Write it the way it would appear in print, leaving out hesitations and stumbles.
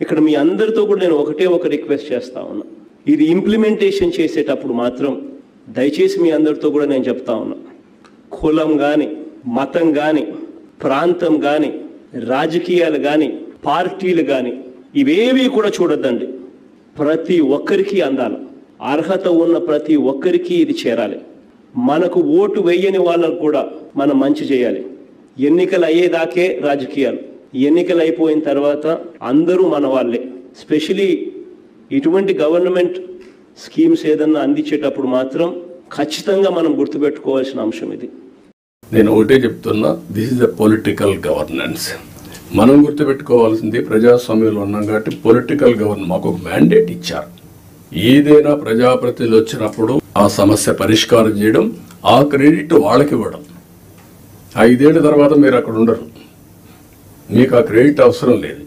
ఇక్కడ మీ అందరితో కూడా నేను ఒక రిక్వెస్ట్ చేస్తా ఉన్నా. ఇది ఇంప్లిమెంటేషన్ చేసేటప్పుడు మాత్రం దయచేసి మీ అందరితో కూడా నేను చెప్తా ఉన్నా, కులం కానీ, మతం కానీ, ప్రాంతం కానీ, రాజకీయాలు కానీ, పార్టీలు కానీ ఇవేవి కూడా చూడొద్దండి. ప్రతి ఒక్కరికి అందాలి. అర్హత ఉన్న ప్రతి ఒక్కరికి ఇది చేరాలి. మనకు ఓటు వేయని వాళ్ళకు కూడా మనం మంచి చేయాలి. ఎన్నికలు అయ్యేదాకే రాజకీయాలు, ఎన్నికలు అయిపోయిన తర్వాత అందరూ మన వాళ్ళే. స్పెషలీ ఇటువంటి గవర్నమెంట్ స్కీమ్స్ ఏదన్నా అందించేటప్పుడు మాత్రం ఖచ్చితంగా మనం గుర్తుపెట్టుకోవాల్సిన అంశం ఇది. నేను ఒకటే చెప్తున్నా, this is the political governance. మనం గుర్తుపెట్టుకోవాల్సింది ప్రజాస్వామ్యంలో ఉన్నాం కాబట్టి పొలిటికల్ గవర్నెన్స్ మాకు ఒక మ్యాండేట్ ఇచ్చారు. ఏదైనా ప్రజాప్రతినిధులు వచ్చినప్పుడు ఆ సమస్య పరిష్కారం చేయడం, ఆ క్రెడిట్ వాళ్ళకి ఇవ్వడం. 5 ఏళ్ల తర్వాత మీరు అక్కడ ఉండరు, మీకు ఆ క్రెడిట్ అవసరం లేదు.